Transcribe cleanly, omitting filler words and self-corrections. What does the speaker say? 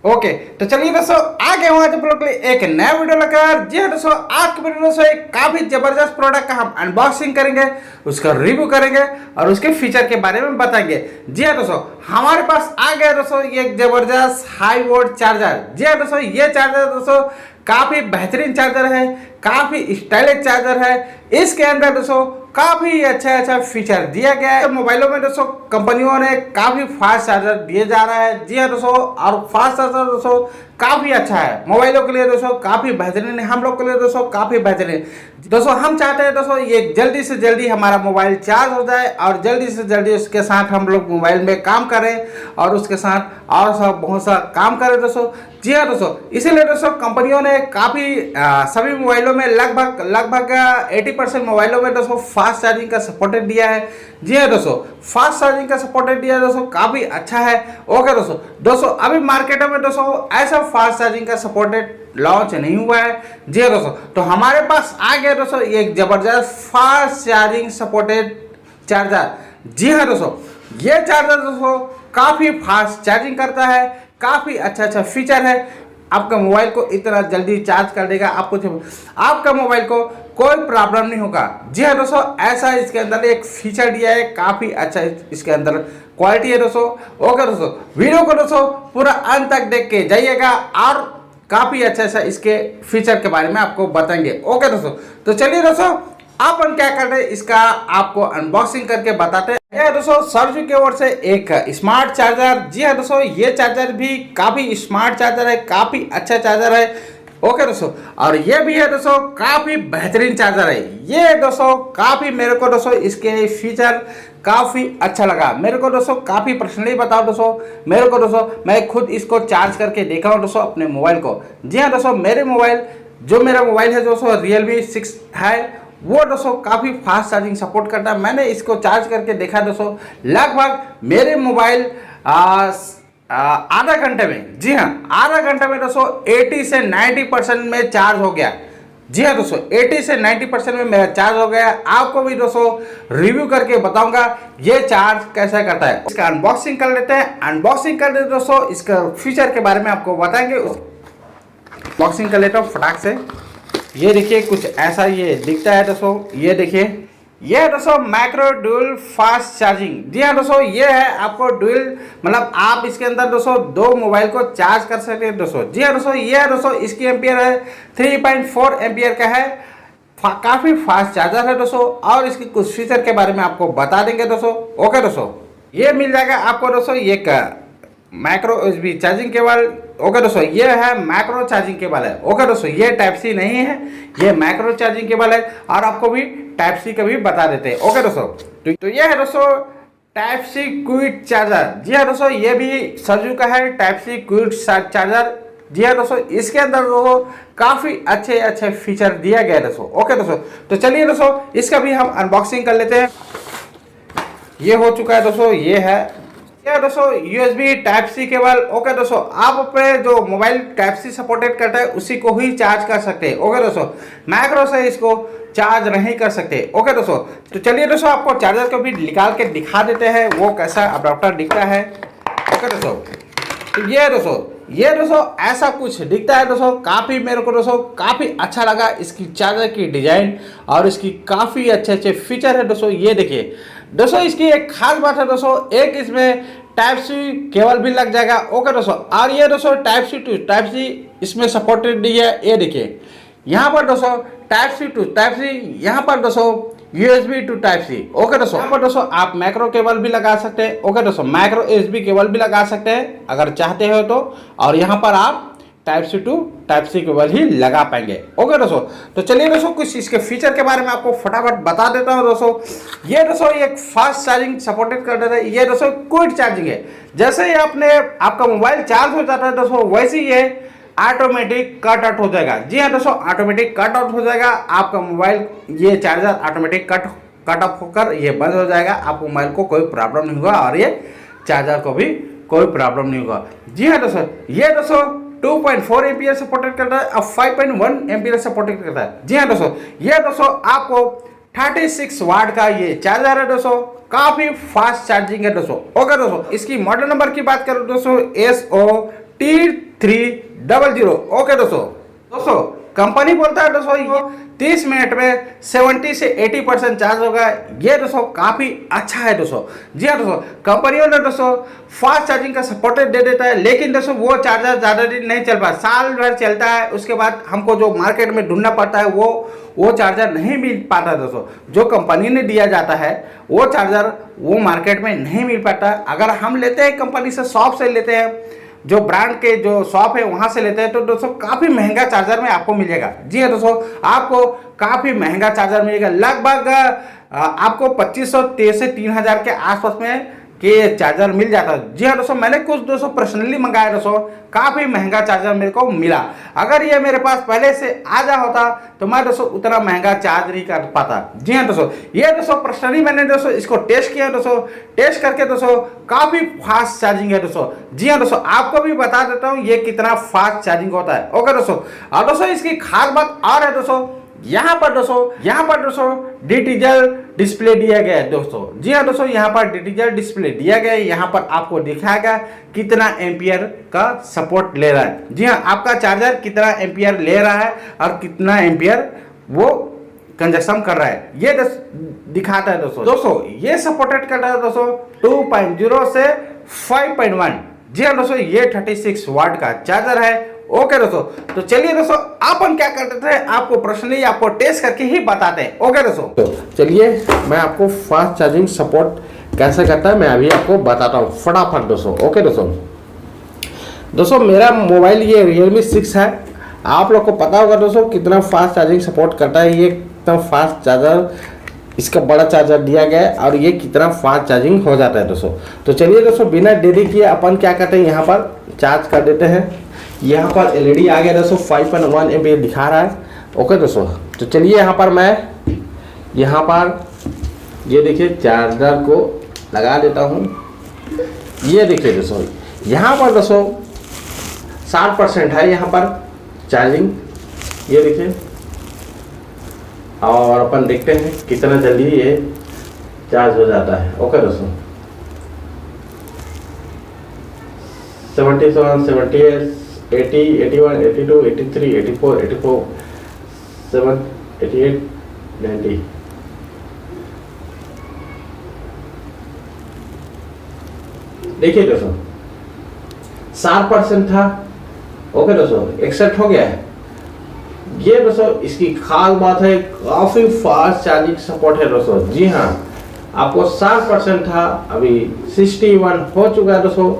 Okay, तो चलिए दोस्तों आ गए हूँ आज आप लोग के लिए एक नया वीडियो लेकर। जी हाँ दोस्तों, आज के वीडियो दोस्तों एक काफी जबरदस्त प्रोडक्ट का हम अनबॉक्सिंग करेंगे, उसका रिव्यू करेंगे और उसके फीचर के बारे में बताएंगे। जी हाँ दोस्तों, हमारे पास आ गया दोस्तों ये एक जबरदस्त हाई वोल्ट चार्जर। जी हाँ दोस्तों, ये चार्जर दोस्तों काफी बेहतरीन चार्जर है, काफी स्टाइलिश चार्जर है। इसके अंदर दोस्तों काफी अच्छा फीचर दिया गया है। मोबाइलों में दोस्तों कंपनियों ने काफी फास्ट चार्जर दिए जा रहा है। जी हाँ दोस्तों, और फास्ट चार्जर दोस्तों काफी अच्छा है मोबाइलों के लिए दोस्तों, काफी बेहतरीन है। हम लोग के लिए दोस्तों काफी बेहतरीन दोस्तों, हम चाहते हैं दोस्तों ये जल्दी से जल्दी हमारा मोबाइल चार्ज हो जाए और जल्दी से जल्दी उसके साथ हम लोग मोबाइल में काम करें और उसके साथ और सब बहुत सा काम करें दोस्तों। जी हाँ दोस्तों, इसीलिए दोस्तों कंपनियों ने काफ़ी सभी मोबाइलों में लगभग 80% मोबाइलों में दोस्तों फास्ट चार्जिंग का सपोर्टेड दिया है। जी हाँ दोस्तों, फास्ट चार्जिंग का सपोर्टेड दिया है दोस्तों, काफ़ी अच्छा है। ओके दोस्तों अभी मार्केट में दोस्तों ऐसा फास्ट चार्जिंग का सपोर्टेड लॉन्च नहीं हुआ है। जी हाँ दोस्तों, तो हमारे पास आ गया दोस्तों एक जबरदस्त फास्ट चार्जिंग सपोर्टेड चार्जर। जी हाँ दोस्तों, ये चार्जर दोस्तों काफ़ी फास्ट चार्जिंग करता है, काफ़ी अच्छा फीचर है। आपका मोबाइल को इतना जल्दी चार्ज कर देगा, आपका मोबाइल को कोई प्रॉब्लम नहीं होगा। जी हाँ दोस्तों, ऐसा इसके अंदर एक फीचर दिया है, काफ़ी अच्छा इसके अंदर क्वालिटी है दोस्तों। ओके दोस्तों, वीडियो को दोस्तों पूरा अंत तक देख के जाइएगा और काफ़ी अच्छा इसके फीचर के बारे में आपको बताएंगे। ओके दोस्तों, तो चलिए दोस्तों अपन क्या कर रहे हैं इसका आपको अनबॉक्सिंग करके बताते हैं। यह दोस्तों सरजू की ओर से एक स्मार्ट चार्जर। जी हाँ दोस्तों, ये चार्जर भी काफ़ी स्मार्ट चार्जर है, काफ़ी अच्छा चार्जर है। ओके दोस्तों, और ये भी है दोस्तों काफ़ी बेहतरीन चार्जर है। ये दोस्तों काफ़ी मेरे को दोस्तों इसके फीचर काफ़ी अच्छा लगा। मेरे को दोस्तों काफ़ी पर्सनली बताओ दोस्तों, मेरे को दोस्तों मैं खुद इसको चार्ज करके देखा हूँ दोस्तों अपने मोबाइल को। जी हाँ दोस्तों, मेरा मोबाइल है दोस्तों Realme 6 है, वो दोस्तों काफ़ी फास्ट चार्जिंग सपोर्ट करता है। मैंने इसको चार्ज करके देखा दोस्तों, लगभग मेरे मोबाइल आधा घंटे में, जी हाँ आधा घंटे में दोस्तों 80 से 90% में चार्ज हो गया। जी हाँ दोस्तों, 80 से 90% में मेरा चार्ज हो गया। आपको भी दोस्तों रिव्यू करके बताऊंगा ये चार्ज कैसा करता है। इसका अनबॉक्सिंग कर लेते हैं। अनबॉक्सिंग कर लेते दोस्तों, इसका फीचर के बारे में आपको बताएंगे। अनबॉक्सिंग कर लेता हूँ फटाक से। ये देखिए कुछ ऐसा ये दिखता है दोस्तों। ये देखिए, ये दोस्तों माइक्रो ड्यूल फास्ट चार्जिंग। जी हाँ दोस्तों, ये है आपको ड्यूल, मतलब आप इसके अंदर दोस्तों दो मोबाइल को चार्ज कर सकते हैं दोस्तों। जी हाँ दोस्तों, ये है दोस्तों इसकी एम्पियर है 3.4 एम्पियर का है, काफ़ी फास्ट चार्जर है दोस्तों। और इसकी कुछ फीचर के बारे में आपको बता देंगे दोस्तों। ओके दोस्तों, ये मिल जाएगा आपको दोस्तों एक micro USB charging cable. Okay दोस्तों, ये है माइक्रो चार्जिंग केबल है। ओके दोस्तों, ये टाइप सी नहीं है, ये माइक्रो चार्जिंग केबल है। और आपको भी टाइप सी का भी बता देते हैं। ओके दोस्तों, तो ये है दोस्तों टाइप सी क्विक चार्जर। जी हाँ दोस्तों, ये भी सरजू का है टाइप सी क्विक चार्जर। जी हाँ दोस्तों, इसके अंदर दोस्तों काफ़ी अच्छे फीचर दिया गया है दोस्तों। ओके दोस्तों, तो चलिए दोस्तों इसका भी हम अनबॉक्सिंग कर लेते हैं। ये हो चुका है दोस्तों, ये है दोस्तों USB type C cable. Okay दोस्तों, आप अपने जो मोबाइल टाइप सी सपोर्टेड करता है उसी को ही चार्ज कर सकते हैं। ओके दोस्तों, माइक्रो से इसको चार्ज नहीं कर सकते। ओके दोस्तों, तो चलिए दोस्तों आपको चार्जर को भी निकाल के दिखा देते हैं वो कैसा अडॉप्टर दिखता है। ओके दोस्तों, तो ये दोस्तों ऐसा कुछ दिखता है दोस्तों। काफ़ी मेरे को दोस्तों काफ़ी अच्छा लगा इसकी चार्जर की डिज़ाइन और इसकी काफ़ी अच्छे फीचर है दोस्तों। ये देखिए दोस्तों, इसकी एक खास बात है दोस्तों, एक इसमें टाइप सी केबल भी लग जाएगा। ओके दोस्तों, और ये दोस्तों type C to type C इसमें सपोर्टेड नहीं है। ये देखिए यहाँ पर दोस्तों type C to type C, यहाँ पर दोस्तों USB to type C. Okay दोस्तों, यहाँ पर दोस्तों आप माइक्रो केबल भी लगा सकते हैं। ओके दोस्तों, माइक्रो USB केबल भी लगा सकते हैं अगर चाहते हो तो। और यहाँ पर आप type C to type C cable ही लगा पाएंगे। ओके दोस्तों, तो चलिए दोस्तों कुछ इसके फीचर के बारे में आपको फटाफट बता देता हूँ दोस्तों। ये दोस्तों एक फास्ट चार्जिंग सपोर्टेड कर देता है। ये दोस्तों क्विक चार्जिंग है, जैसे ही आपका मोबाइल चार्ज हो जाता है दोस्तों वैसे ही ये ऑटोमेटिक कट आउट हो जाएगा। जी हाँ दोस्तों, ऑटोमेटिक कट आउट हो जाएगा आपका मोबाइल। ये चार्जर ऑटोमेटिक कट ऑफ होकर ये बंद हो जाएगा। आपको मोबाइल को कोई प्रॉब्लम नहीं होगा और ये चार्जर को भी कोई प्रॉब्लम नहीं होगा। जी हाँ दोस्तों, ये दोस्तों 2.4 एम्पियर सपोर्टेड करता है और 5.1 एम्पियर सपोर्टेड करता है। जी हाँ दोस्तों, ये दोस्तों आपको 36 वाट का ये चार्जर है दोस्तों, काफी फास्ट चार्जिंग है दोस्तों। ओके दोस्तों, इसकी मॉडल नंबर की बात करूं दोस्तों SOT 00। ओके दोस्तों कंपनी बोलता है दोस्तों ये 30 मिनट में 70 से 80% चार्ज होगा। ये दोस्तों काफ़ी अच्छा है दोस्तों। जी हाँ दोस्तों, कंपनियों ने दोस्तों फास्ट चार्जिंग का सपोर्ट दे देता है, लेकिन दोस्तों वो चार्जर ज़्यादा दिन नहीं चल पाता, साल भर चलता है। उसके बाद हमको जो मार्केट में ढूंढना पड़ता है वो चार्जर नहीं मिल पाता दोस्तों। जो कंपनी ने दिया जाता है वो चार्जर वो मार्केट में नहीं मिल पाता। अगर हम लेते हैं कंपनी से, शॉप से लेते हैं, जो ब्रांड के जो शॉप है वहां से लेते हैं, तो दोस्तों काफ़ी महंगा चार्जर में आपको मिलेगा। जी हाँ दोस्तों, आपको काफ़ी महंगा चार्जर मिलेगा। लगभग आपको 2500 से 3000 के आसपास में के चार्जर मिल जाता है। जी हाँ दोस्तों, मैंने कुछ दोस्तों पर्सनली मंगाया दोस्तों, काफ़ी महंगा चार्जर मेरे को मिला। अगर ये मेरे पास पहले से आ जा होता तो मैं दोस्तों उतना महंगा चार्ज नहीं कर पाता। जी हाँ दोस्तों, ये दोस्तों पर्सनली मैंने दोस्तों इसको टेस्ट किया दोस्तों, टेस्ट करके दोस्तों काफ़ी फास्ट चार्जिंग है दोस्तों। जी हाँ दोस्तों, आपको भी बता देता हूँ ये कितना फास्ट चार्जिंग होता है। ओके दोस्तों, और दोस्तों इसकी खास बात और है दोस्तों, यहाँ पर दोस्तों डिजिटल डिस्प्ले दिया गया है दोस्तों। जी हाँ दोस्तों, यहाँ पर डिजिटल डिस्प्ले दिया गया है। यहाँ पर आपको दिखाएगा कितना एम्पियर का सपोर्ट ले रहा है। जी हाँ, आपका चार्जर कितना एम्पियर ले रहा है और कितना एम्पियर वो कंजप्शन कर रहा है, ये दिखाता है दोस्तों। ये सपोर्टेड कर रहा है दोस्तों 2.0 से 5.1। जी हाँ दोस्तों, ये 36 वाट का चार्जर है। ओके दोस्तों, तो चलिए दोस्तों अपन क्या करते थे, आपको पर्सनली आपको टेस्ट करके ही बताते हैं। ओके दोस्तों, तो चलिए मैं आपको फास्ट चार्जिंग सपोर्ट कैसे करता है मैं अभी आपको बताता हूँ फटाफट दोस्तों। ओके दोस्तों मेरा मोबाइल ये Realme 6 है। आप लोग को पता होगा दोस्तों कितना फास्ट चार्जिंग सपोर्ट करता है। ये एकदम फास्ट चार्जर, इसका बड़ा चार्जर दिया गया है और ये कितना फास्ट चार्जिंग हो जाता है दोस्तों। तो चलिए दोस्तों बिना देरी किए अपन क्या करते हैं, यहाँ पर चार्ज कर देते हैं। यहाँ पर LED आ गया दोस्तों, 5.1 एम्पियर दिखा रहा है। ओके दोस्तों, तो चलिए यहाँ पर मैं यहाँ पर ये देखिए चार्जर को लगा देता हूँ। ये देखिए दोस्तों, यहाँ पर दोस्तों 60% है यहाँ पर चार्जिंग, ये देखिए। और अपन देखते हैं कितना जल्दी ये चार्ज हो जाता है। ओके दोस्तों, 77, 78, 80, 81, 82, 83, 84, 84, 7, 88, 90। देखिए दोस्तों 60% था। ओके दोस्तों, 61 हो गया है। ये दोस्तों इसकी खास बात है, काफी फास्ट चार्जिंग सपोर्ट है दोस्तों। जी हाँ, आपको 60% था, अभी 61 हो चुका है दोस्तों।